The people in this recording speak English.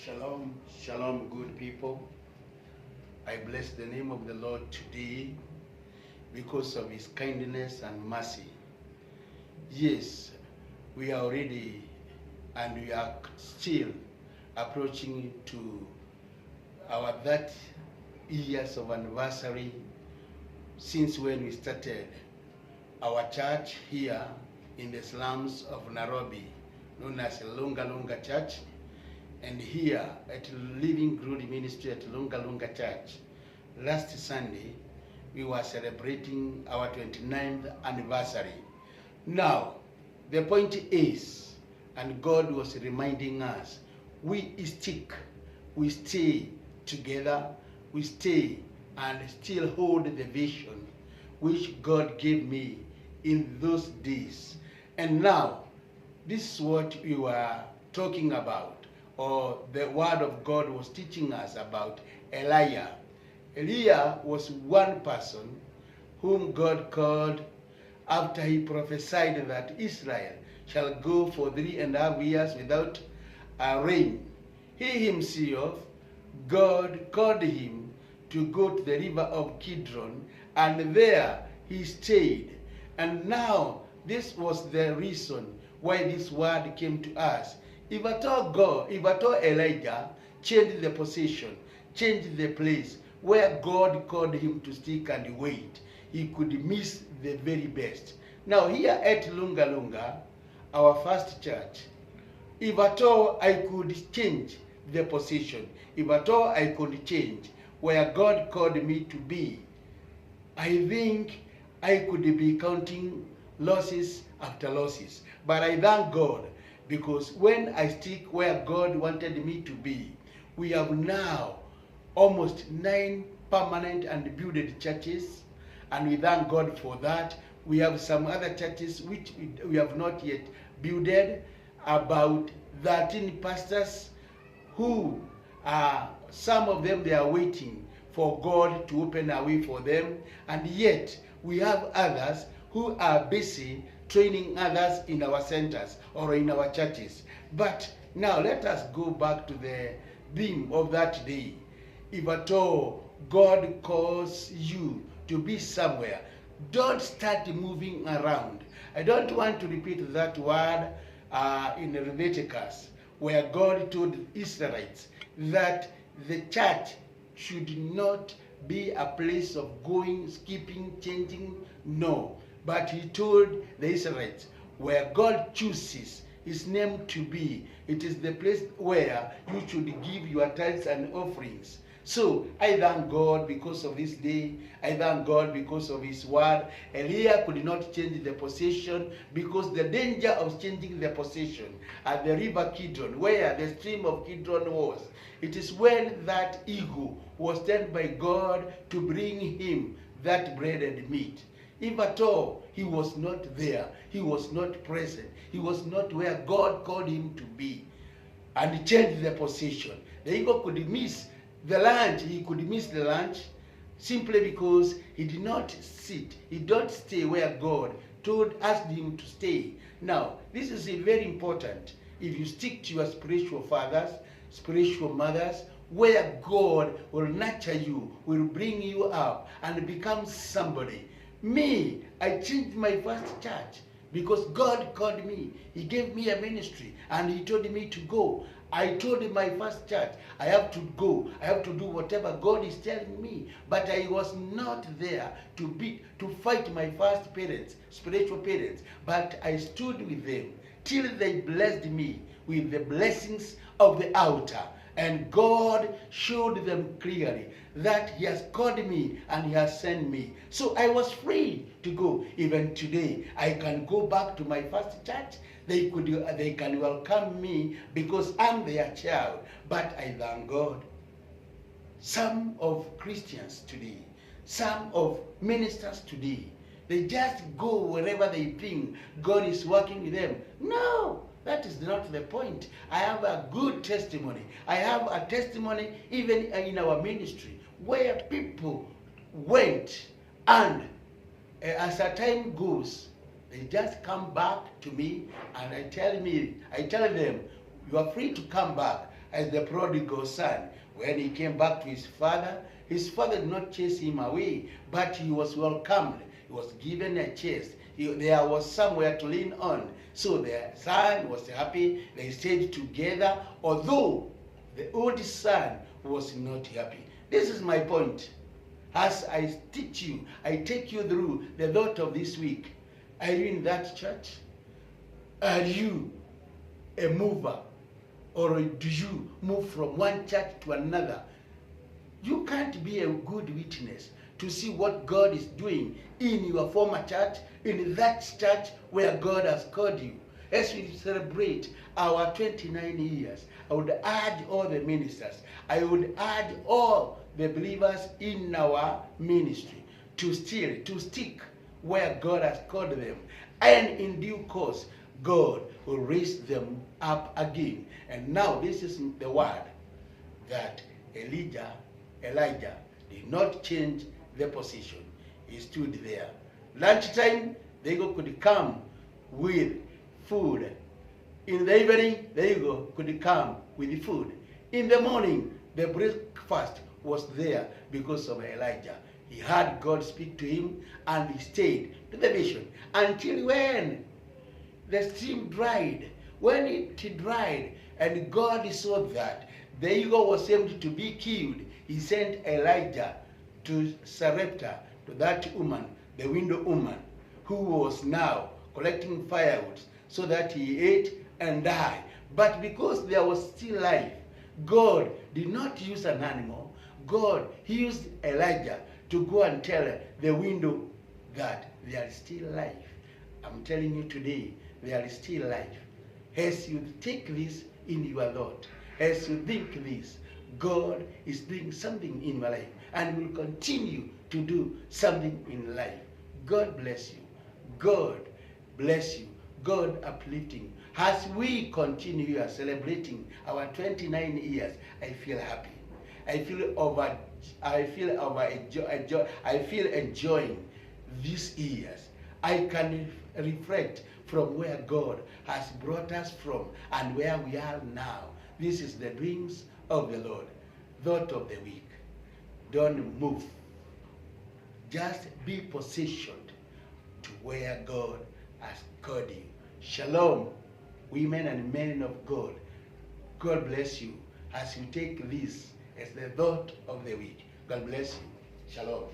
Shalom, shalom, good people. I bless the name of the Lord today because of his kindness and mercy. Yes, we are already and we are still approaching to our 30 years of anniversary since when we started our church here in the slums of Nairobi, known as Lunga Lunga Church. And here at Living Glory Ministry at Lunga Lunga Church, last Sunday, we were celebrating our 29th anniversary. Now, the point is, and God was reminding us, we stick, we stay together, we stay and still hold the vision which God gave me in those days. And now, this is what we were talking about, or the word of God was teaching us about Elijah. Elijah was one person whom God called after he prophesied that Israel shall go for 3.5 years without a rain. He himself, God called him to go to the river of Kidron, and there he stayed. And now this was the reason why this word came to us. If at all Elijah changed the position, changed the place where God called him to stick and wait, he could miss the very best. Now here at Lunga Lunga, our first church, if at all I could change the position, if at all I could change where God called me to be, I think I could be counting losses after losses. But I thank God, because when I stick where God wanted me to be, we have now almost 9 permanent and builded churches, and we thank God for that. We have some other churches which we have not yet builded, about 13 pastors who are, some of them they are waiting for God to open a way for them, and yet we have others who are busy training others in our centers or in our churches. But now let us go back to the theme of that day. If at all God calls you to be somewhere, don't start moving around. I don't want to repeat that word in Leviticus, where God told the Israelites that the church should not be a place of going, skipping, changing. No. But he told the Israelites, where God chooses his name to be, it is the place where you should give your tithes and offerings. So I thank God because of this day. I thank God because of his word. Elijah could not change the position because the danger of changing the position at the river Kidron, where the stream of Kidron was, it is when that eagle was sent by God to bring him that bread and meat. If at all he was not there, he was not present, he was not where God called him to be, and he changed the position, the eagle could miss the lunch. He could miss the lunch simply because he did not sit, he don't stay where God asked him to stay. Now, this is very important. If you stick to your spiritual fathers, spiritual mothers, where God will nurture you, will bring you up and become somebody. Me, I changed my first church because God called me. He gave me a ministry and he told me to go. I told my first church, I have to go. I have to do whatever God is telling me. But I was not there to fight my first parents, spiritual parents. But I stood with them till they blessed me with the blessings of the altar. And God showed them clearly that he has called me and he has sent me. So I was free to go. Even today, I can go back to my first church. They can welcome me because I'm their child. But I thank God. Some of Christians today, some of ministers today, they just go wherever they think God is working with them. No. That is not the point. I have a good testimony. I have a testimony even in our ministry where people went and as the time goes, they just come back to me and I tell them, you are free to come back. as the prodigal son. When he came back to his father did not chase him away, but he was welcomed. He was given a chest. There was somewhere to lean on. So the son was happy. They stayed together, although the old son was not happy. This is my point. As I teach you, I take you through the thought of this week. Are you in that church? Are you a mover? Or do you move from one church to another? You can't be a good witness to see what God is doing in your former church, in that church where God has called you. As we celebrate our 29 years, I would urge all the ministers, I would urge all the believers in our ministry to stick where God has called them. And in due course, God will raise them up again. And now this is the word that Elijah did not change the position. He stood there. Lunchtime, they could come with food. In the evening, they could come with food. In the morning, the breakfast was there because of Elijah. He heard God speak to him and he stayed to the vision until when the stream dried. When it dried and God saw that the eagle was aimed to be killed, he sent Elijah to Sarepta, to that woman, the widow woman, who was now collecting firewood so that he ate and died. But because there was still life, God did not use an animal. He used Elijah to go and tell the widow that there is still life. I'm telling you today, there is still life. As you take this in your thought, as you think this, God is doing something in your life and will continue to do something in life. God bless you. God bless you. God uplifting. As we continue celebrating our 29 years, I feel happy. I feel enjoying these years. I can reflect from where God has brought us from and where we are now. This is the dreams of the Lord. Thought of the week. Don't move. Just be positioned to where God has called you. Shalom, women and men of God. God bless you as you take this as the thought of the week. God bless you. Shalom.